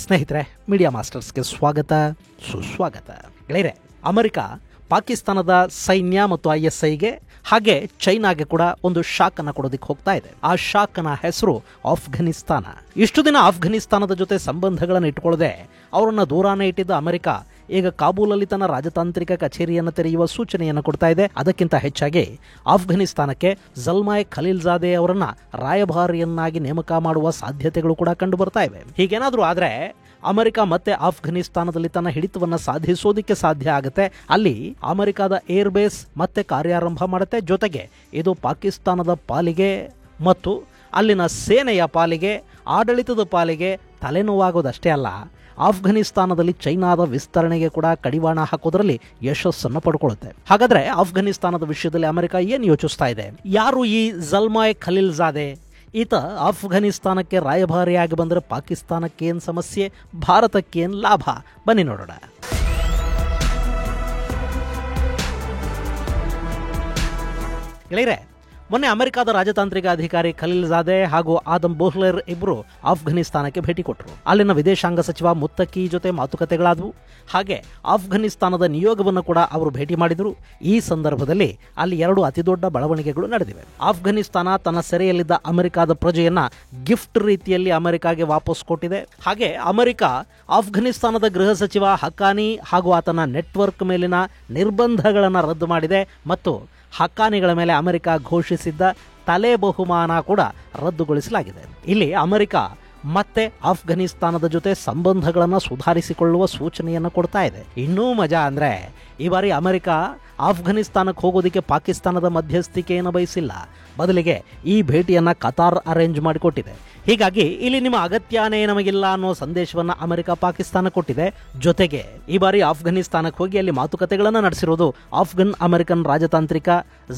ಸ್ನೇಹಿತರೆ, ಮೀಡಿಯಾ ಮಾಸ್ಟರ್ಸ್ಗೆ ಸ್ವಾಗತ ಸುಸ್ವಾಗತ. ಗೆಳೆಯರೆ, ಅಮೆರಿಕ ಪಾಕಿಸ್ತಾನದ ಸೈನ್ಯ ಮತ್ತು ISIಗೆ ಹಾಗೆ ಚೈನಾಗೆ ಕೂಡ ಒಂದು ಶಾಕ್ ಅನ್ನು ಕೊಡೋದಕ್ಕೆ ಹೋಗ್ತಾ ಇದೆ. ಆ ಶಾಕ್ನ ಹೆಸರು ಆಫ್ಘನಿಸ್ತಾನ. ಇಷ್ಟು ದಿನ ಆಫ್ಘನಿಸ್ತಾನದ ಜೊತೆ ಸಂಬಂಧಗಳನ್ನು ಇಟ್ಕೊಳ್ಳದೆ ಅವರನ್ನು ದೂರಾನೇ ಇಟ್ಟಿದ್ದ ಅಮೆರಿಕ ಈಗ ಕಾಬೂಲಲ್ಲಿ ತನ್ನ ರಾಜತಾಂತ್ರಿಕ ಕಚೇರಿಯನ್ನು ತೆರೆಯುವ ಸೂಚನೆಯನ್ನು ಕೊಡ್ತಾ ಇದೆ. ಅದಕ್ಕಿಂತ ಹೆಚ್ಚಾಗಿ ಆಫ್ಘನಿಸ್ತಾನಕ್ಕೆ ಜಲ್ಮಾಯ್ ಖಲೀಲ್ಜಾದೆ ಅವರನ್ನ ರಾಯಭಾರಿಯನ್ನಾಗಿ ನೇಮಕ ಮಾಡುವ ಸಾಧ್ಯತೆಗಳು ಕೂಡ ಕಂಡು ಬರ್ತಾ ಇವೆ. ಹೀಗೇನಾದ್ರೂ ಆದ್ರೆ ಅಮೆರಿಕ ಮತ್ತೆ ಆಫ್ಘನಿಸ್ತಾನದಲ್ಲಿ ತನ್ನ ಹಿಡಿತವನ್ನು ಸಾಧಿಸೋದಿಕ್ಕೆ ಸಾಧ್ಯ ಆಗುತ್ತೆ. ಅಲ್ಲಿ ಅಮೆರಿಕದ ಏರ್ ಬೇಸ್ ಮತ್ತೆ ಕಾರ್ಯಾರಂಭ ಮಾಡುತ್ತೆ. ಜೊತೆಗೆ ಇದು ಪಾಕಿಸ್ತಾನದ ಪಾಲಿಗೆ ಮತ್ತು ಅಲ್ಲಿನ ಸೇನೆಯ ಪಾಲಿಗೆ, ಆಡಳಿತದ ಪಾಲಿಗೆ ತಲೆನೋವಾಗೋದಷ್ಟೇ ಅಲ್ಲ, ಆಫ್ಘನಿಸ್ತಾನದಲ್ಲಿ ಚೈನಾದ ವಿಸ್ತರಣೆಗೆ ಕೂಡ ಕಡಿವಾಣ ಹಾಕೋದ್ರಲ್ಲಿ ಯಶಸ್ಸನ್ನು ಪಡ್ಕೊಳ್ಳುತ್ತೆ. ಹಾಗಾದ್ರೆ ಆಫ್ಘನಿಸ್ತಾನದ ವಿಷಯದಲ್ಲಿ ಅಮೆರಿಕ ಏನು ಯೋಚಿಸ್ತಾ ಇದೆ? ಯಾರು ಈ ಜಲ್ಮಾಯ್ ಖಲೀಲ್ಜಾದೆ? ಈತ ಆಫ್ಘನಿಸ್ತಾನಕ್ಕೆ ರಾಯಭಾರಿಯಾಗಿ ಬಂದರೆ ಪಾಕಿಸ್ತಾನಕ್ಕೇನು ಸಮಸ್ಯೆ, ಭಾರತಕ್ಕೇನು ಲಾಭ? ಬನ್ನಿ ನೋಡೋಣ. ಗೆಳೆಯರೆ, ಮೊನ್ನೆ ಅಮೆರಿಕದ ರಾಜತಾಂತ್ರಿಕ ಅಧಿಕಾರಿ ಖಲೀಲ್ಜಾದೆ ಹಾಗೂ ಆದಮ್ ಬೋಹ್ಲೆರ್ ಇಬ್ಬರು ಆಫ್ಘನಿಸ್ತಾನಕ್ಕೆ ಭೇಟಿ ಕೊಟ್ಟರು. ಅಲ್ಲಿನ ವಿದೇಶಾಂಗ ಸಚಿವ ಮುತ್ತಕಿ ಜೊತೆ ಮಾತುಕತೆಗಳಾದವು. ಹಾಗೆ ಆಫ್ಘನಿಸ್ತಾನದ ನಿಯೋಗವನ್ನು ಕೂಡ ಅವರು ಭೇಟಿ ಮಾಡಿದರು. ಈ ಸಂದರ್ಭದಲ್ಲಿ ಅಲ್ಲಿ ಎರಡು ಅತಿದೊಡ್ಡ ಬೆಳವಣಿಗೆಗಳು ನಡೆದಿವೆ. ಆಫ್ಘನಿಸ್ತಾನ ತನ್ನ ಸೆರೆಯಲ್ಲಿದ್ದ ಅಮೆರಿಕದ ಪ್ರಜೆಯನ್ನ ಗಿಫ್ಟ್ ರೀತಿಯಲ್ಲಿ ಅಮೆರಿಕಾಗೆ ವಾಪಸ್ ಕೊಟ್ಟಿದೆ. ಹಾಗೆ ಅಮೆರಿಕ ಆಫ್ಘನಿಸ್ತಾನದ ಗೃಹ ಸಚಿವ ಹಕ್ಕಾನಿ ಹಾಗೂ ಆತನ ನೆಟ್ವರ್ಕ್ ಮೇಲಿನ ನಿರ್ಬಂಧಗಳನ್ನು ರದ್ದು ಮಾಡಿದೆ ಮತ್ತು ಹಕ್ಕಾನಿಗಳ ಮೇಲೆ ಅಮೆರಿಕ ಘೋಷಿಸಿದ್ದ ತಲೆ ಬಹುಮಾನ ಕೂಡ ರದ್ದುಗೊಳಿಸಲಾಗಿದೆ. ಇಲ್ಲಿ ಅಮೆರಿಕ ಮತ್ತೆ ಆಫ್ಘನಿಸ್ತಾನದ ಜೊತೆ ಸಂಬಂಧಗಳನ್ನು ಸುಧಾರಿಸಿಕೊಳ್ಳುವ ಸೂಚನೆಯನ್ನು ಕೊಡ್ತಾ ಇದೆ. ಇನ್ನೂ ಮಜಾ ಅಂದ್ರೆ ಈ ಬಾರಿ ಅಮೆರಿಕ ಆಫ್ಘನಿಸ್ತಾನಕ್ಕೆ ಹೋಗೋದಕ್ಕೆ ಪಾಕಿಸ್ತಾನದ ಮಧ್ಯಸ್ಥಿಕೆಯನ್ನು ಬಯಸಿಲ್ಲ. ಬದಲಿಗೆ ಈ ಭೇಟಿಯನ್ನ ಕತಾರ್ ಅರೇಂಜ್ ಮಾಡಿಕೊಟ್ಟಿದೆ. ಹೀಗಾಗಿ ಇಲ್ಲಿ ನಿಮ್ಮ ಅಗತ್ಯನೇ ನಮಗಿಲ್ಲ ಅನ್ನೋ ಸಂದೇಶವನ್ನ ಅಮೆರಿಕ ಪಾಕಿಸ್ತಾನ ಕೊಟ್ಟಿದೆ. ಜೊತೆಗೆ ಈ ಬಾರಿ ಆಫ್ಘನಿಸ್ತಾನಕ್ಕೆ ಹೋಗಿ ಅಲ್ಲಿ ಮಾತುಕತೆಗಳನ್ನು ನಡೆಸಿರೋದು ಆಫ್ಘನ್ ಅಮೆರಿಕನ್ ರಾಜತಾಂತ್ರಿಕ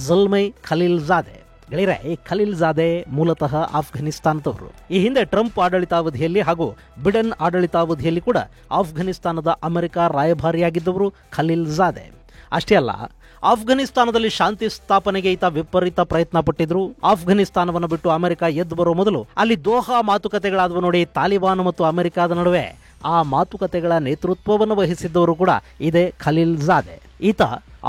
ಜಲ್ಮೈ ಖಲೀಲ್ಜಾದೆ. ಗೆಳೆಯರೆ, ಈ ಖಲೀಲ್ಜಾದೆ ಮೂಲತಃ ಆಫ್ಘನಿಸ್ತಾನದವರು. ಈ ಹಿಂದೆ ಟ್ರಂಪ್ ಆಡಳಿತಾವಧಿಯಲ್ಲಿ ಹಾಗೂ ಬಿಡೆನ್ ಆಡಳಿತಾವಧಿಯಲ್ಲಿ ಕೂಡ ಆಫ್ಘನಿಸ್ತಾನದ ಅಮೆರಿಕ ರಾಯಭಾರಿಯಾಗಿದ್ದವರು ಖಲೀಲ್ಜಾದೆ. ಅಷ್ಟೇ ಅಲ್ಲ, ಆಫ್ಘನಿಸ್ತಾನದಲ್ಲಿ ಶಾಂತಿ ಸ್ಥಾಪನೆಗೆ ಈತ ವಿಪರೀತ ಪ್ರಯತ್ನ ಪಟ್ಟಿದ್ರು. ಆಫ್ಘನಿಸ್ತಾನವನ್ನು ಬಿಟ್ಟು ಅಮೆರಿಕ ಎದ್ದು ಬರೋ ಮೊದಲು ಅಲ್ಲಿ ದೋಹಾ ಮಾತುಕತೆಗಳಾದವು ನೋಡಿ. ತಾಲಿಬಾನ್ ಮತ್ತು ಅಮೆರಿಕದ ನಡುವೆ ಆ ಮಾತುಕತೆಗಳ ನೇತೃತ್ವವನ್ನು ವಹಿಸಿದ್ದವರು ಕೂಡ ಇದೇ ಖಲೀಲ್ಜಾದೆ. ಈತ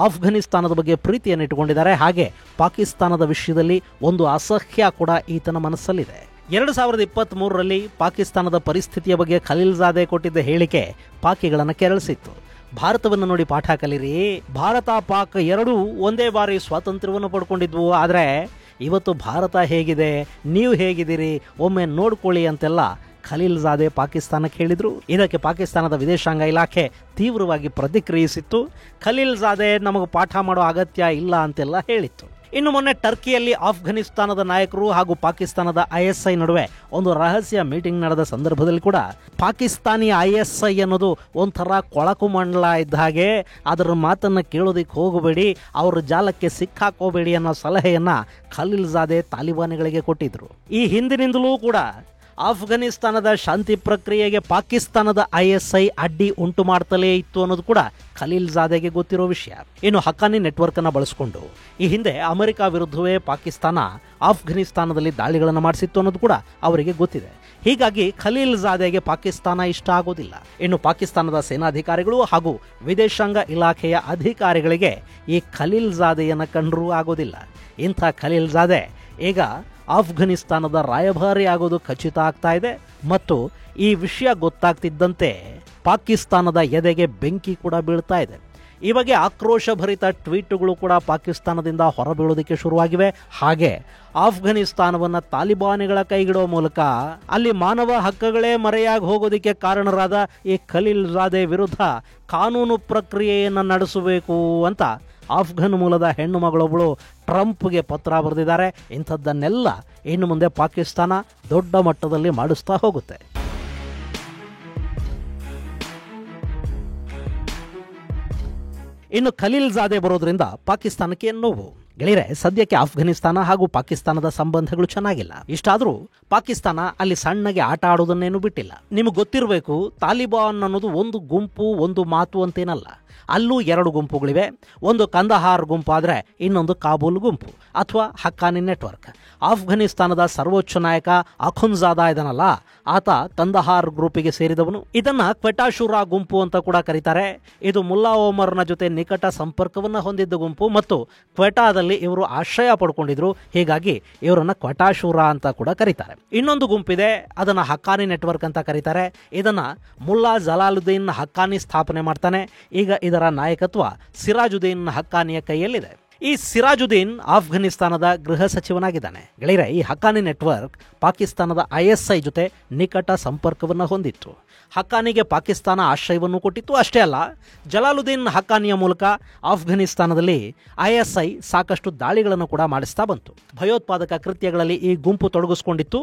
ಆಫ್ಘನಿಸ್ತಾನದ ಬಗ್ಗೆ ಪ್ರೀತಿಯನ್ನು ಇಟ್ಟುಕೊಂಡಿದ್ದಾರೆ. ಹಾಗೆ ಪಾಕಿಸ್ತಾನದ ವಿಷಯದಲ್ಲಿ ಒಂದು ಅಸಹ್ಯ ಕೂಡ ಈತನ ಮನಸ್ಸಲ್ಲಿದೆ. 2023ರಲ್ಲಿ ಪಾಕಿಸ್ತಾನದ ಪರಿಸ್ಥಿತಿಯ ಬಗ್ಗೆ ಖಲೀಲ್ಜಾದೆ ಕೊಟ್ಟಿದ್ದ ಹೇಳಿಕೆ ಪಾಕಿಗಳನ್ನು ಕೆರಳಿಸಿತ್ತು. ಭಾರತವನ್ನು ನೋಡಿ ಪಾಠ ಕಲಿರಿ, ಭಾರತ ಪಾಕ್ ಎರಡೂ ಒಂದೇ ಬಾರಿ ಸ್ವಾತಂತ್ರ್ಯವನ್ನು ಪಡ್ಕೊಂಡಿದ್ವು, ಆದರೆ ಇವತ್ತು ಭಾರತ ಹೇಗಿದೆ, ನೀವು ಹೇಗಿದ್ದೀರಿ ಒಮ್ಮೆ ನೋಡ್ಕೊಳ್ಳಿ ಅಂತೆಲ್ಲ ಖಲೀಲ್ಜಾದೆ ಪಾಕಿಸ್ತಾನಕ್ಕೆ ಹೇಳಿದ್ರು. ಇದಕ್ಕೆ ಪಾಕಿಸ್ತಾನದ ವಿದೇಶಾಂಗ ಇಲಾಖೆ ತೀವ್ರವಾಗಿ ಪ್ರತಿಕ್ರಿಯಿಸಿತ್ತು. ಖಲೀಲ್ಜಾದೆ ನಮಗೆ ಪಾಠ ಮಾಡೋ ಅಗತ್ಯ ಇಲ್ಲ ಅಂತೆಲ್ಲ ಹೇಳಿತ್ತು. ಇನ್ನು ಮೊನ್ನೆ ಟರ್ಕಿಯಲ್ಲಿ ಆಫ್ಘನಿಸ್ತಾನದ ನಾಯಕರು ಹಾಗೂ ಪಾಕಿಸ್ತಾನದ ISI ನಡುವೆ ಒಂದು ರಹಸ್ಯ ಮೀಟಿಂಗ್ ನಡೆದ ಸಂದರ್ಭದಲ್ಲಿ ಕೂಡ ಪಾಕಿಸ್ತಾನಿ ISI ಅನ್ನೋದು ಒಂಥರ ಕೊಳಕು ಮಂಡಲ ಇದ್ದ ಹಾಗೆ, ಅದರ ಮಾತನ್ನು ಕೇಳೋದಕ್ಕೆ ಹೋಗಬೇಡಿ, ಅವ್ರ ಜಾಲಕ್ಕೆ ಸಿಕ್ಕಾಕೋಬೇಡಿ ಅನ್ನೋ ಸಲಹೆಯನ್ನ ಖಲೀಲ್ಜಾದೆ ತಾಲಿಬಾನಿಗಳಿಗೆ ಕೊಟ್ಟಿದ್ರು. ಈ ಹಿಂದಿನಿಂದಲೂ ಕೂಡ ಆಫ್ಘನಿಸ್ತಾನದ ಶಾಂತಿ ಪ್ರಕ್ರಿಯೆಗೆ ಪಾಕಿಸ್ತಾನದ ISI ಅಡ್ಡಿ ಉಂಟು ಮಾಡ್ತಲೇ ಇತ್ತು ಅನ್ನೋದು ಕೂಡ ಖಲೀಲ್ಜಾದೆಗೆ ಗೊತ್ತಿರೋ ವಿಷಯ. ಇನ್ನು ಹಕ್ಕಾನಿ ನೆಟ್ವರ್ಕ್ ಅನ್ನು ಬಳಸಿಕೊಂಡು ಈ ಹಿಂದೆ ಅಮೆರಿಕ ವಿರುದ್ಧವೇ ಪಾಕಿಸ್ತಾನ ಆಫ್ಘನಿಸ್ತಾನದಲ್ಲಿ ದಾಳಿಗಳನ್ನು ಮಾಡಿಸಿತ್ತು ಅನ್ನೋದು ಕೂಡ ಅವರಿಗೆ ಗೊತ್ತಿದೆ. ಹೀಗಾಗಿ ಖಲೀಲ್ಜಾದೆಗೆ ಪಾಕಿಸ್ತಾನ ಇಷ್ಟ ಆಗೋದಿಲ್ಲ. ಇನ್ನು ಪಾಕಿಸ್ತಾನದ ಸೇನಾಧಿಕಾರಿಗಳು ಹಾಗೂ ವಿದೇಶಾಂಗ ಇಲಾಖೆಯ ಅಧಿಕಾರಿಗಳಿಗೆ ಈ ಖಲೀಲ್ಜಾದೆಯನ್ನು ಕಂಡರೂ ಆಗೋದಿಲ್ಲ. ಇಂಥ ಖಲೀಲ್ಜಾದೆ ಈಗ ಆಫ್ಘನಿಸ್ತಾನದ ರಾಯಭಾರಿ ಆಗೋದು ಖಚಿತ ಆಗ್ತಾ ಇದೆ. ಮತ್ತು ಈ ವಿಷಯ ಗೊತ್ತಾಗ್ತಿದ್ದಂತೆ ಪಾಕಿಸ್ತಾನದ ಎದೆಗೆ ಬೆಂಕಿ ಕೂಡ ಬೀಳ್ತಾ ಇದೆ. ಈ ಬಗ್ಗೆ ಆಕ್ರೋಶಭರಿತ ಟ್ವೀಟ್ಗಳು ಕೂಡ ಪಾಕಿಸ್ತಾನದಿಂದ ಹೊರಬೀಳೋದಕ್ಕೆ ಶುರುವಾಗಿವೆ. ಹಾಗೆ ಆಫ್ಘನಿಸ್ತಾನವನ್ನು ತಾಲಿಬಾನಿಗಳ ಕೈಗಿಡೋ ಮೂಲಕ ಅಲ್ಲಿ ಮಾನವ ಹಕ್ಕುಗಳೇ ಮರೆಯಾಗಿ ಹೋಗೋದಕ್ಕೆ ಕಾರಣರಾದ ಈ ಖಲೀಲ್ಜಾದೆ ವಿರುದ್ಧ ಕಾನೂನು ಪ್ರಕ್ರಿಯೆಯನ್ನು ನಡೆಸಬೇಕು ಅಂತ ಆಫ್ಘನ್ ಮೂಲದ ಹೆಣ್ಣು ಮಗಳೊಬ್ಬಳು ಟ್ರಂಪ್ಗೆ ಪತ್ರ ಬರೆದಿದ್ದಾರೆ. ಇಂಥದ್ದನ್ನೆಲ್ಲ ಇನ್ನು ಮುಂದೆ ಪಾಕಿಸ್ತಾನ ದೊಡ್ಡ ಮಟ್ಟದಲ್ಲಿ ಮಾಡಿಸ್ತಾ ಹೋಗುತ್ತೆ. ಇನ್ನು ಖಲೀಲ್ಜಾದೆ ಬರೋದ್ರಿಂದ ಪಾಕಿಸ್ತಾನಕ್ಕೆ ಏನು ನೋವು? ಗೆಳೆಯರೆ, ಸದ್ಯಕ್ಕೆ ಆಫ್ಘನಿಸ್ತಾನ ಹಾಗೂ ಪಾಕಿಸ್ತಾನದ ಸಂಬಂಧಗಳು ಚೆನ್ನಾಗಿಲ್ಲ. ಇಷ್ಟಾದರೂ ಪಾಕಿಸ್ತಾನ ಅಲ್ಲಿ ಸಣ್ಣಗೆ ಆಟ ಆಡೋದನ್ನೇನು ಬಿಟ್ಟಿಲ್ಲ. ನಿಮಗೆ ಗೊತ್ತಿರಬೇಕು, ತಾಲಿಬಾನ್ ಅನ್ನೋದು ಒಂದು ಗುಂಪು ಒಂದು ಮಾತು ಅಂತೇನಲ್ಲ. ಅಲ್ಲೂ 2 ಗುಂಪುಗಳಿವೆ. ಒಂದು ಕಂದಹಾರ್ ಗುಂಪಾದರೆ ಇನ್ನೊಂದು ಕಾಬೂಲ್ ಗುಂಪು ಅಥವಾ ಹಕ್ಕಾನಿ ನೆಟ್ವರ್ಕ್. ಆಫ್ಘನಿಸ್ತಾನದ ಸರ್ವೋಚ್ಚ ನಾಯಕ ಅಖುಂಜಾದಾ ಇದನಲ್ಲ, ಆತ ಕಂದಹಾರ್ ಗ್ರೂಪಿಗೆ ಸೇರಿದವನು. ಇದನ್ನ ಕ್ವೆಟಾ ಶೂರಾ ಗುಂಪು ಅಂತ ಕೂಡ ಕರೀತಾರೆ. ಇದು ಮುಲ್ಲಾ ಓಮರ್ನ ಜೊತೆ ನಿಕಟ ಸಂಪರ್ಕವನ್ನ ಹೊಂದಿದ್ದ ಗುಂಪು ಮತ್ತು ಕ್ವೆಟಾದಲ್ಲಿ ಇವರು ಆಶ್ರಯ ಪಡ್ಕೊಂಡಿದ್ರು. ಹೀಗಾಗಿ ಇವರನ್ನ ಕ್ವೆಟಾ ಶೂರಾ ಅಂತ ಕೂಡ ಕರೀತಾರೆ. ಇನ್ನೊಂದು ಗುಂಪಿದೆ, ಅದನ್ನ ಹಕ್ಕಾನಿ ನೆಟ್ವರ್ಕ್ ಅಂತ ಕರೀತಾರೆ. ಇದನ್ನ ಮುಲ್ಲಾ ಜಲಾಲುದ್ದೀನ್ ಹಕ್ಕಾನಿ ಸ್ಥಾಪನೆ ಮಾಡ್ತಾನೆ. ಈಗ ಇದರ ನಾಯಕತ್ವ ಸಿರಾಜುದ್ದೀನ್ ಹಕ್ಕಾನಿಯ ಕೈಯಲ್ಲಿದೆ. ಈ ಸಿರಾಜುದ್ದೀನ್ ಆಫ್ಘನಿಸ್ತಾನದ ಗೃಹ ಸಚಿವನಾಗಿದ್ದಾನೆ. ಗೆಳೆಯರೆ, ಈ ಹಕ್ಕಾನಿ ನೆಟ್ವರ್ಕ್ ಪಾಕಿಸ್ತಾನದ ISI ಜೊತೆ ನಿಕಟ ಸಂಪರ್ಕವನ್ನು ಹೊಂದಿತ್ತು. ಹಕ್ಕಾನಿಗೆ ಪಾಕಿಸ್ತಾನ ಆಶ್ರಯವನ್ನು ಕೊಟ್ಟಿತ್ತು. ಅಷ್ಟೇ ಅಲ್ಲ, ಜಲಾಲುದ್ದೀನ್ ಹಕ್ಕಾನಿಯ ಮೂಲಕ ಆಫ್ಘನಿಸ್ತಾನದಲ್ಲಿ ISI ಸಾಕಷ್ಟು ದಾಳಿಗಳನ್ನು ಕೂಡ ಮಾಡಿಸ್ತಾ ಬಂತು. ಭಯೋತ್ಪಾದಕ ಕೃತ್ಯಗಳಲ್ಲಿ ಈ ಗುಂಪು ತೊಡಗಿಸಿಕೊಂಡಿತ್ತು.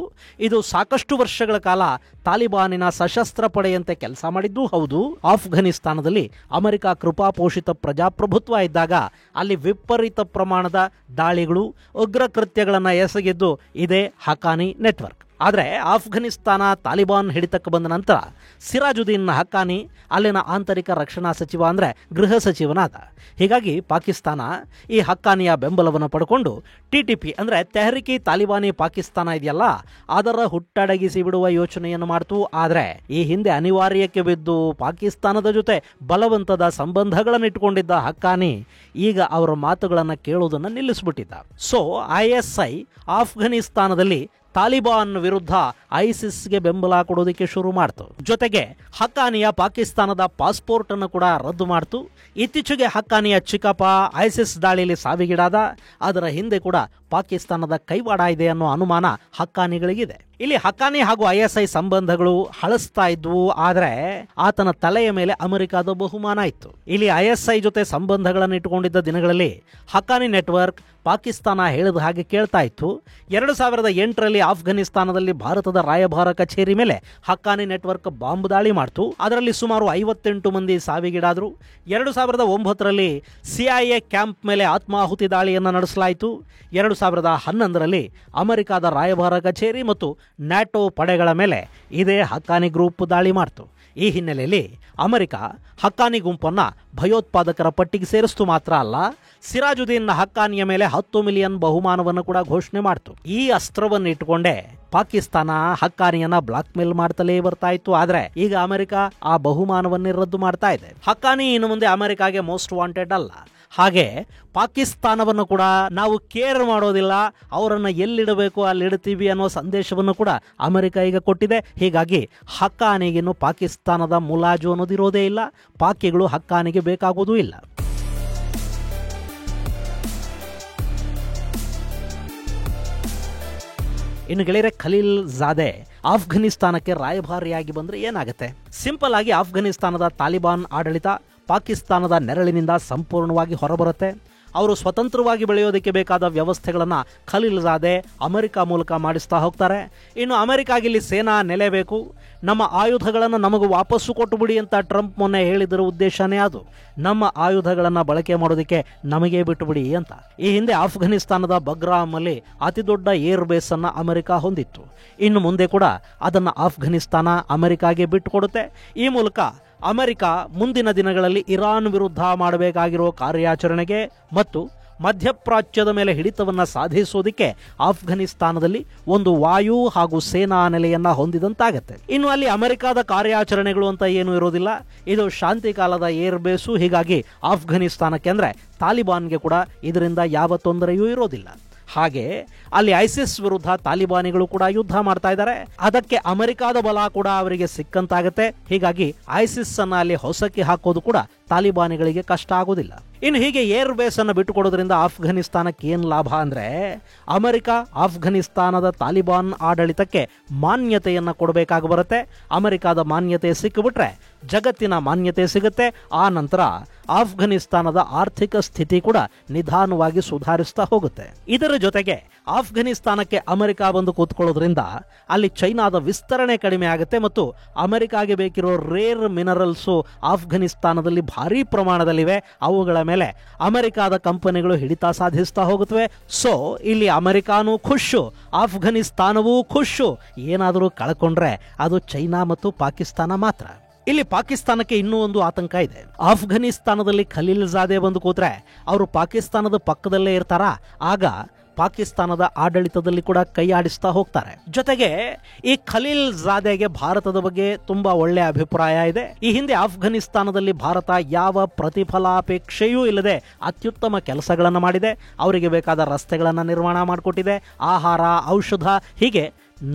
ಇದು ಸಾಕಷ್ಟು ವರ್ಷಗಳ ಕಾಲ ತಾಲಿಬಾನಿನ ಸಶಸ್ತ್ರ ಪಡೆಯಂತೆ ಕೆಲಸ ಮಾಡಿದ್ದೂ ಹೌದು. ಆಫ್ಘನಿಸ್ತಾನದಲ್ಲಿ ಅಮೆರಿಕ ಕೃಪಾಪೋಷಿತ ಪ್ರಜಾಪ್ರಭುತ್ವ ಇದ್ದಾಗ ಅಲ್ಲಿ ವಿಪರೀತ ಪ್ರಮಾಣದ ದಾಳಿಗಳು, ಉಗ್ರ ಕೃತ್ಯಗಳನ್ನು ಎಸಗಿದ್ದು ಇದೇ ಹಕ್ಕಾನಿ ನೆಟ್ವರ್ಕ್. ಆದರೆ ಆಫ್ಘನಿಸ್ತಾನ ತಾಲಿಬಾನ್ ಹಿಡಿತಕ್ಕೆ ಬಂದ ನಂತರ ಸಿರಾಜುದ್ದೀನ್ ಹಕ್ಕಾನಿ ಅಲ್ಲಿನ ಆಂತರಿಕ ರಕ್ಷಣಾ ಸಚಿವ ಅಂದರೆ ಗೃಹ ಸಚಿವನಾದ. ಹೀಗಾಗಿ ಪಾಕಿಸ್ತಾನ ಈ ಹಕ್ಕಾನಿಯ ಬೆಂಬಲವನ್ನು ಪಡ್ಕೊಂಡು TTP ಅಂದರೆ ತೆಹರಿಕಿ ತಾಲಿಬಾನಿ ಪಾಕಿಸ್ತಾನ ಇದೆಯಲ್ಲ, ಅದರ ಹುಟ್ಟಡಗಿಸಿ ಬಿಡುವ ಯೋಚನೆಯನ್ನು ಮಾಡ್ತು. ಆದರೆ ಈ ಹಿಂದೆ ಅನಿವಾರ್ಯಕ್ಕೆ ಬಿದ್ದು ಪಾಕಿಸ್ತಾನದ ಜೊತೆ ಬಲವಂತದ ಸಂಬಂಧಗಳನ್ನು ಇಟ್ಟುಕೊಂಡಿದ್ದ ಹಕ್ಕಾನಿ ಈಗ ಅವರ ಮಾತುಗಳನ್ನು ಕೇಳುವುದನ್ನು ನಿಲ್ಲಿಸಿಬಿಟ್ಟಿದ್ದ. ಸೊ ISI ಆಫ್ಘನಿಸ್ತಾನದಲ್ಲಿ ತಾಲಿಬಾನ್ ವಿರುದ್ಧ ISISಗೆ ಬೆಂಬಲ ಕೊಡೋದಕ್ಕೆ ಶುರು ಮಾಡ್ತು. ಜೊತೆಗೆ ಹಕ್ಕಾನಿಯ ಪಾಕಿಸ್ತಾನದ ಪಾಸ್ಪೋರ್ಟ್ ಅನ್ನು ಕೂಡ ರದ್ದು ಮಾಡ್ತು. ಇತ್ತೀಚೆಗೆ ಹಕ್ಕಾನಿಯ ಚಿಕ್ಕಪ್ಪ ISIS ದಾಳಿಯಲ್ಲಿ ಸಾವಿಗೀಡಾದ. ಅದರ ಹಿಂದೆ ಕೂಡ ಪಾಕಿಸ್ತಾನದ ಕೈವಾಡ ಇದೆ ಅನ್ನೋ ಅನುಮಾನ ಹಕ್ಕಾನಿಗಳಿಗಿದೆ. ಇಲ್ಲಿ ಹಕ್ಕಾನಿ ಹಾಗೂ ISI ಸಂಬಂಧಗಳು ಹಳಸ್ತಾ ಇದ್ವು. ಆದರೆ ಆತನ ತಲೆಯ ಮೇಲೆ ಅಮೆರಿಕದ ಬಹುಮಾನ ಇತ್ತು. ಇಲ್ಲಿ ISI ಜೊತೆ ಸಂಬಂಧಗಳನ್ನು ಇಟ್ಟುಕೊಂಡಿದ್ದ ದಿನಗಳಲ್ಲಿ ಹಕ್ಕಾನಿ ನೆಟ್ವರ್ಕ್ ಪಾಕಿಸ್ತಾನ ಹೇಳಿದ ಹಾಗೆ ಕೇಳ್ತಾ ಇತ್ತು. 2008ರಲ್ಲಿ ಆಫ್ಘನಿಸ್ತಾನದಲ್ಲಿ ಭಾರತದ ರಾಯಭಾರ ಕಚೇರಿ ಮೇಲೆ ಹಕ್ಕಾನಿ ನೆಟ್ವರ್ಕ್ ಬಾಂಬ್ ದಾಳಿ ಮಾಡ್ತು. ಅದರಲ್ಲಿ ಸುಮಾರು 58 ಮಂದಿ ಸಾವಿಗೀಡಾದರು. 2009ರಲ್ಲಿ CIA ಕ್ಯಾಂಪ್ ಮೇಲೆ ಆತ್ಮಾಹುತಿ ದಾಳಿಯನ್ನು ನಡೆಸಲಾಯಿತು. 2011ರಲ್ಲಿ ಅಮೆರಿಕದ ರಾಯಭಾರ ಕಚೇರಿ ಮತ್ತು ನ್ಯಾಟೋ ಪಡೆಗಳ ಮೇಲೆ ಇದೇ ಹಕ್ಕಾನಿ ಗ್ರೂಪ್ ದಾಳಿ ಮಾಡ್ತು. ಈ ಹಿನ್ನೆಲೆಯಲ್ಲಿ ಅಮೆರಿಕ ಹಕ್ಕಾನಿ ಗುಂಪನ್ನು ಭಯೋತ್ಪಾದಕರ ಪಟ್ಟಿಗೆ ಸೇರಿಸ್ತು ಮಾತ್ರ ಅಲ್ಲ, ಸಿರಾಜುದ್ದೀನ್ ಹಕ್ಕಾನಿಯ ಮೇಲೆ 10 ಮಿಲಿಯನ್ ಬಹುಮಾನವನ್ನು ಕೂಡ ಘೋಷಣೆ ಮಾಡ್ತು. ಈ ಅಸ್ತ್ರವನ್ನು ಇಟ್ಟುಕೊಂಡೇ ಪಾಕಿಸ್ತಾನ ಹಕ್ಕಾನಿಯನ್ನ ಬ್ಲಾಕ್ ಮೇಲ್ ಮಾಡ್ತಲೇ ಬರ್ತಾ ಇತ್ತು. ಆದ್ರೆ ಈಗ ಅಮೆರಿಕ ಆ ಬಹುಮಾನವನ್ನೇ ರದ್ದು ಮಾಡ್ತಾ ಇದೆ. ಹಕ್ಕಾನಿ ಇನ್ನು ಮುಂದೆ ಅಮೆರಿಕಾಗೆ ಮೋಸ್ಟ್ ವಾಂಟೆಡ್ ಅಲ್ಲ. ಹಾಗೆ ಪಾಕಿಸ್ತಾನವನ್ನು ಕೂಡ ನಾವು ಕೇರ್ ಮಾಡೋದಿಲ್ಲ, ಅವರನ್ನು ಎಲ್ಲಿಡಬೇಕು ಅಲ್ಲಿಡ್ತೀವಿ ಅನ್ನೋ ಸಂದೇಶವನ್ನು ಕೂಡ ಅಮೆರಿಕ ಈಗ ಕೊಟ್ಟಿದೆ. ಹೀಗಾಗಿ ಹಕ್ಕಾನಿಗಿನ್ನು ಪಾಕಿಸ್ತಾನದ ಮುಲಾಜು ಅನ್ನೋದಿರೋದೇ ಇಲ್ಲ. ಪಾಕಿಗಳು ಹಕ್ಕಾನಿಗೆ ಬೇಕಾಗೋದೂ ಇಲ್ಲ. ಇನ್ನು ಗೆಳೆಯರೆ, ಖಲೀಲ್ ಜಾದೆ ಆಫ್ಘನಿಸ್ತಾನಕ್ಕೆ ರಾಯಭಾರಿಯಾಗಿ ಬಂದರೆ ಏನಾಗುತ್ತೆ? ಸಿಂಪಲ್ ಆಗಿ ಆಫ್ಘನಿಸ್ತಾನದ ತಾಲಿಬಾನ್ ಆಡಳಿತ ಪಾಕಿಸ್ತಾನದ ನೆರಳಿನಿಂದ ಸಂಪೂರ್ಣವಾಗಿ ಹೊರಬರುತ್ತೆ. ಅವರು ಸ್ವತಂತ್ರವಾಗಿ ಬೆಳೆಯೋದಕ್ಕೆ ಬೇಕಾದ ವ್ಯವಸ್ಥೆಗಳನ್ನು ಖಲೀಲ್ ಜಾದೆ ಅಮೆರಿಕ ಮೂಲಕ ಮಾಡಿಸ್ತಾ ಹೋಗ್ತಾರೆ. ಇನ್ನು ಅಮೆರಿಕಾಗಿಲ್ಲಿ ಸೇನಾ ನೆಲೆ ಬೇಕು, ನಮ್ಮ ಆಯುಧಗಳನ್ನು ನಮಗೆ ವಾಪಸ್ಸು ಕೊಟ್ಟುಬಿಡಿ ಅಂತ ಟ್ರಂಪ್ ಮೊನ್ನೆ ಹೇಳಿದರ ಉದ್ದೇಶನೇ ಅದು. ನಮ್ಮ ಆಯುಧಗಳನ್ನು ಬಳಕೆ ಮಾಡೋದಕ್ಕೆ ನಮಗೆ ಬಿಟ್ಟುಬಿಡಿ ಅಂತ. ಈ ಹಿಂದೆ ಆಫ್ಘನಿಸ್ತಾನದ ಬಗ್ರಾಮಲ್ಲಿ ಅತಿ ದೊಡ್ಡ ಏರ್ ಬೇಸ್ ಅನ್ನು ಅಮೆರಿಕ ಹೊಂದಿತ್ತು. ಇನ್ನು ಮುಂದೆ ಕೂಡ ಅದನ್ನು ಆಫ್ಘನಿಸ್ತಾನ ಅಮೆರಿಕಾಗೆ ಬಿಟ್ಟುಕೊಡುತ್ತೆ. ಈ ಮೂಲಕ ಅಮೆರಿಕ ಮುಂದಿನ ದಿನಗಳಲ್ಲಿ ಇರಾನ್ ವಿರುದ್ಧ ಮಾಡಬೇಕಾಗಿರೋ ಕಾರ್ಯಾಚರಣೆಗೆ ಮತ್ತು ಮಧ್ಯಪ್ರಾಚ್ಯದ ಮೇಲೆ ಹಿಡಿತವನ್ನು ಸಾಧಿಸೋದಕ್ಕೆ ಆಫ್ಘನಿಸ್ತಾನದಲ್ಲಿ ಒಂದು ವಾಯು ಹಾಗೂ ಸೇನಾ ನೆಲೆಯನ್ನ ಹೊಂದಿದಂತಾಗತ್ತೆ. ಇನ್ನು ಅಲ್ಲಿ ಅಮೆರಿಕದ ಕಾರ್ಯಾಚರಣೆಗಳು ಅಂತ ಏನೂ ಇರೋದಿಲ್ಲ. ಇದು ಶಾಂತಿ ಕಾಲದ ಏರ್ ಬೇಸು. ಹೀಗಾಗಿ ಆಫ್ಘನಿಸ್ತಾನಕ್ಕೆ ಅಂದರೆ ತಾಲಿಬಾನ್ಗೆ ಕೂಡ ಇದರಿಂದ ಯಾವ ತೊಂದರೆಯೂ ಇರೋದಿಲ್ಲ. ಹಾಗೆ ಅಲ್ಲಿ ISIS ವಿರುದ್ಧ ತಾಲಿಬಾನಿಗಳು ಕೂಡ ಯುದ್ಧ ಮಾಡ್ತಾ ಇದ್ದಾರೆ. ಅದಕ್ಕೆ ಅಮೆರಿಕದ ಬಲ ಕೂಡ ಅವರಿಗೆ ಸಿಕ್ಕಂತಾಗತ್ತೆ. ಹೀಗಾಗಿ ISIS ಅನ್ನ ಅಲ್ಲಿ ಹೊಸಕಿ ಹಾಕೋದು ಕೂಡ ತಾಲಿಬಾನಿಗಳಿಗೆ ಕಷ್ಟ ಆಗೋದಿಲ್ಲ. ಇನ್ನು ಹೀಗೆ ಏರ್ ಬೇಸ್ ಅನ್ನು ಬಿಟ್ಟುಕೊಡೋದ್ರಿಂದ ಆಫ್ಘನಿಸ್ತಾನಕ್ಕೆ ಏನು ಲಾಭ ಅಂದರೆ, ಅಮೆರಿಕ ಆಫ್ಘನಿಸ್ತಾನದ ತಾಲಿಬಾನ್ ಆಡಳಿತಕ್ಕೆ ಮಾನ್ಯತೆಯನ್ನು ಕೊಡಬೇಕಾಗಿ ಬರುತ್ತೆ. ಅಮೆರಿಕದ ಮಾನ್ಯತೆ ಸಿಕ್ಕಿಬಿಟ್ರೆ ಜಗತ್ತಿನ ಮಾನ್ಯತೆ ಸಿಗುತ್ತೆ. ಆ ನಂತರ ಆಫ್ಘನಿಸ್ತಾನದ ಆರ್ಥಿಕ ಸ್ಥಿತಿ ಕೂಡ ನಿಧಾನವಾಗಿ ಸುಧಾರಿಸ್ತಾ ಹೋಗುತ್ತೆ. ಇದರ ಜೊತೆಗೆ ಆಫ್ಘನಿಸ್ತಾನಕ್ಕೆ ಅಮೆರಿಕ ಬಂದು ಕೂತ್ಕೊಳ್ಳೋದ್ರಿಂದ ಅಲ್ಲಿ ಚೈನಾದ ವಿಸ್ತರಣೆ ಕಡಿಮೆ ಆಗುತ್ತೆ ಮತ್ತು ಅಮೆರಿಕಾಗೆ ಬೇಕಿರೋ ರೇರ್ ಮಿನರಲ್ಸು ಆಫ್ಘನಿಸ್ತಾನದಲ್ಲಿ ಭಾರೀ ಪ್ರಮಾಣದಲ್ಲಿವೆ. ಅವುಗಳ ಮೇಲೆ ಅಮೆರಿಕಾದ ಕಂಪನಿಗಳು ಹಿಡಿತ ಸಾಧಿಸ್ತಾ ಹೋಗುತ್ತವೆ. ಸೊ ಇಲ್ಲಿ ಅಮೆರಿಕಾನೂ ಖುಷು, ಆಫ್ಘನಿಸ್ತಾನವೂ ಖುಷು. ಏನಾದರೂ ಕಳ್ಕೊಂಡ್ರೆ ಅದು ಚೈನಾ ಮತ್ತು ಪಾಕಿಸ್ತಾನ ಮಾತ್ರ. ಇಲ್ಲಿ ಪಾಕಿಸ್ತಾನಕ್ಕೆ ಇನ್ನೂ ಒಂದು ಆತಂಕ ಇದೆ. ಆಫ್ಘನಿಸ್ತಾನದಲ್ಲಿ ಖಲೀಲ್ ಜಾದೆ ಬಂದು ಕೂತ್ರೆ ಅವರು ಪಾಕಿಸ್ತಾನದ ಪಕ್ಕದಲ್ಲೇ ಇರ್ತಾರ. ಆಗ ಪಾಕಿಸ್ತಾನದ ಆಡಳಿತದಲ್ಲಿ ಕೂಡ ಕೈ ಆಡಿಸ್ತಾ ಹೋಗ್ತಾರೆ. ಜೊತೆಗೆ ಈ ಖಲೀಲ್ ಜಾದೆಗೆ ಭಾರತದ ಬಗ್ಗೆ ತುಂಬಾ ಒಳ್ಳೆಯ ಅಭಿಪ್ರಾಯ ಇದೆ. ಈ ಹಿಂದೆ ಆಫ್ಘನಿಸ್ತಾನದಲ್ಲಿ ಭಾರತ ಯಾವ ಪ್ರತಿಫಲಾಪೇಕ್ಷೆಯೂ ಇಲ್ಲದೆ ಅತ್ಯುತ್ತಮ ಕೆಲಸಗಳನ್ನು ಮಾಡಿದೆ. ಅವರಿಗೆ ಬೇಕಾದ ರಸ್ತೆಗಳನ್ನು ನಿರ್ಮಾಣ ಮಾಡಿಕೊಟ್ಟಿದೆ. ಆಹಾರ, ಔಷಧ, ಹೀಗೆ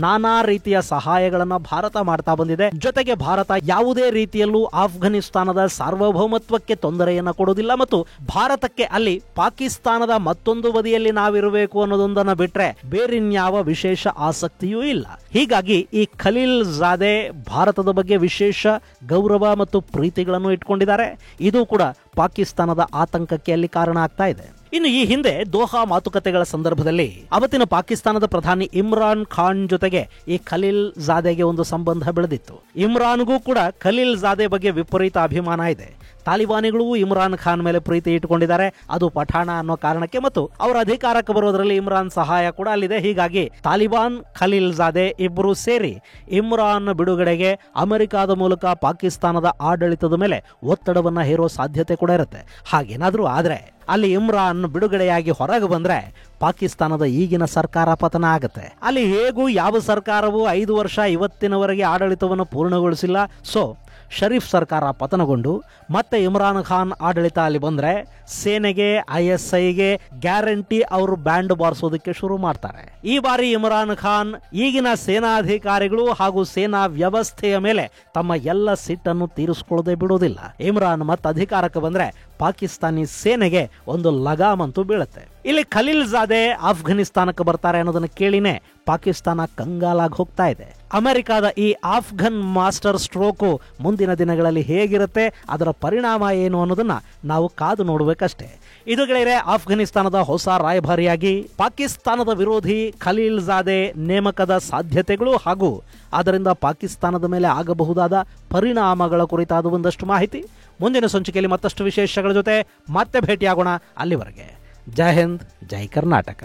ನಾನಾ ರೀತಿಯ ಸಹಾಯಗಳನ್ನು ಭಾರತ ಮಾಡ್ತಾ ಬಂದಿದೆ. ಜೊತೆಗೆ ಭಾರತ ಯಾವುದೇ ರೀತಿಯಲ್ಲೂ ಆಫ್ಘನಿಸ್ತಾನದ ಸಾರ್ವಭೌಮತ್ವಕ್ಕೆ ತೊಂದರೆಯನ್ನು ಕೊಡುವುದಿಲ್ಲ ಮತ್ತು ಭಾರತಕ್ಕೆ ಅಲ್ಲಿ ಪಾಕಿಸ್ತಾನದ ಮತ್ತೊಂದು ಬದಿಯಲ್ಲಿ ನಾವಿರಬೇಕು ಅನ್ನೋದೊಂದನ್ನು ಬಿಟ್ರೆ ಬೇರಿನ್ಯಾವ ವಿಶೇಷ ಆಸಕ್ತಿಯೂ ಇಲ್ಲ. ಹೀಗಾಗಿ ಈ ಖಲೀಲ್ ಜಾದೆ ಭಾರತದ ಬಗ್ಗೆ ವಿಶೇಷ ಗೌರವ ಮತ್ತು ಪ್ರೀತಿಗಳನ್ನು ಇಟ್ಕೊಂಡಿದ್ದಾರೆ. ಇದು ಕೂಡ ಪಾಕಿಸ್ತಾನದ ಆತಂಕಕ್ಕೆ ಅಲ್ಲಿ ಕಾರಣ ಆಗ್ತಾ ಇದೆ. ಇನ್ನು ಈ ಹಿಂದೆ ದೋಹಾ ಮಾತುಕತೆಗಳ ಸಂದರ್ಭದಲ್ಲಿ ಅವತ್ತಿನ ಪಾಕಿಸ್ತಾನದ ಪ್ರಧಾನಿ ಇಮ್ರಾನ್ ಖಾನ್ ಜೊತೆಗೆ ಈ ಖಲೀಲ್ ಜಾದೆಗೆ ಒಂದು ಸಂಬಂಧ ಬೆಳೆದಿತ್ತು. ಇಮ್ರಾನ್ಗೂ ಕೂಡ ಖಲೀಲ್ ಜಾದೆ ಬಗ್ಗೆ ವಿಪರೀತ ಅಭಿಮಾನ ಇದೆ. ತಾಲಿಬಾನಿಗಳು ಇಮ್ರಾನ್ ಖಾನ್ ಮೇಲೆ ಪ್ರೀತಿ ಇಟ್ಟುಕೊಂಡಿದ್ದಾರೆ. ಅದು ಪಠಾಣ ಅನ್ನೋ ಕಾರಣಕ್ಕೆ ಮತ್ತು ಅವರ ಅಧಿಕಾರಕ್ಕೆ ಬರೋದರಲ್ಲಿ ಇಮ್ರಾನ್ ಸಹಾಯ ಕೂಡ ಅಲ್ಲಿದೆ. ಹೀಗಾಗಿ ತಾಲಿಬಾನ್, ಖಲೀಲ್ ಜಾದೆ ಇಬ್ಬರು ಸೇರಿ ಇಮ್ರಾನ್ ಬಿಡುಗಡೆಗೆ ಅಮೆರಿಕಾದ ಮೂಲಕ ಪಾಕಿಸ್ತಾನದ ಆಡಳಿತದ ಮೇಲೆ ಒತ್ತಡವನ್ನ ಹೇರೋ ಸಾಧ್ಯತೆ ಕೂಡ ಇರುತ್ತೆ. ಹಾಗೇನಾದ್ರೂ ಆದ್ರೆ ಅಲ್ಲಿ ಇಮ್ರಾನ್ ಬಿಡುಗಡೆಯಾಗಿ ಹೊರಗೆ ಬಂದ್ರೆ ಪಾಕಿಸ್ತಾನದ ಈಗಿನ ಸರ್ಕಾರ ಪತನ ಆಗುತ್ತೆ. ಅಲ್ಲಿ ಹೇಗೂ ಯಾವ ಸರ್ಕಾರವೂ 5 ವರ್ಷ ಇವತ್ತಿನವರೆಗೆ ಆಡಳಿತವನ್ನು ಪೂರ್ಣಗೊಳಿಸಿಲ್ಲ. ಸೊ ಶರೀಫ್ ಸರ್ಕಾರ ಪತನಗೊಂಡು ಮತ್ತೆ ಇಮ್ರಾನ್ ಖಾನ್ ಆಡಳಿತ ಅಲ್ಲಿ ಬಂದ್ರೆ ಸೇನೆಗೆ, ISIಗೆ ಗ್ಯಾರಂಟಿ ಅವರು ಬ್ಯಾಂಡ್ ಬಾರಿಸೋದಕ್ಕೆ ಶುರು ಮಾಡ್ತಾರೆ. ಈ ಬಾರಿ ಇಮ್ರಾನ್ ಖಾನ್ ಈಗಿನ ಸೇನಾಧಿಕಾರಿಗಳು ಹಾಗೂ ಸೇನಾ ವ್ಯವಸ್ಥೆಯ ಮೇಲೆ ತಮ್ಮ ಎಲ್ಲ ಸಿಟ್ಟನ್ನು ತೀರಿಸಿಕೊಳ್ಳದೆ ಬಿಡುವುದಿಲ್ಲ. ಇಮ್ರಾನ್ ಮತ್ತೆ ಅಧಿಕಾರಕ್ಕೆ ಬಂದ್ರೆ ಪಾಕಿಸ್ತಾನಿ ಸೇನೆಗೆ ಒಂದು ಲಗಾಮಂತೂ ಬೀಳುತ್ತೆ. ಇಲ್ಲಿ ಖಲೀಲ್ ಜಾದೆ ಆಫ್ಘನಿಸ್ತಾನಕ್ಕೆ ಬರ್ತಾರೆ ಅನ್ನೋದನ್ನ ಕೇಳಿನೇ ಪಾಕಿಸ್ತಾನ ಕಂಗಾಲಾಗಿ ಹೋಗ್ತಾ ಇದೆ. ಅಮೆರಿಕಾದ ಈ ಆಫ್ಘನ್ ಮಾಸ್ಟರ್ ಸ್ಟ್ರೋಕು ಮುಂದಿನ ದಿನಗಳಲ್ಲಿ ಹೇಗಿರುತ್ತೆ, ಅದರ ಪರಿಣಾಮ ಏನು ಅನ್ನೋದನ್ನ ನಾವು ಕಾದು ನೋಡಬೇಕಷ್ಟೇ. ಇದು ಗೆಳೆಯರೆ ಆಫ್ಘನಿಸ್ತಾನದ ಹೊಸ ರಾಯಭಾರಿಯಾಗಿ ಪಾಕಿಸ್ತಾನದ ವಿರೋಧಿ ಖಲೀಲ್ ಜಾದೆ ನೇಮಕದ ಸಾಧ್ಯತೆಗಳು ಹಾಗೂ ಅದರಿಂದ ಪಾಕಿಸ್ತಾನದ ಮೇಲೆ ಆಗಬಹುದಾದ ಪರಿಣಾಮಗಳ ಕುರಿತಾದ ಒಂದಷ್ಟು ಮಾಹಿತಿ. ಮುಂದಿನ ಸಂಚಿಕೆಯಲ್ಲಿ ಮತ್ತಷ್ಟು ವಿಶೇಷಗಳ ಜೊತೆ ಮತ್ತೆ ಭೇಟಿಯಾಗೋಣ. ಅಲ್ಲಿವರೆಗೆ ಜೈ ಹಿಂದ್, ಜೈ ಕರ್ನಾಟಕ.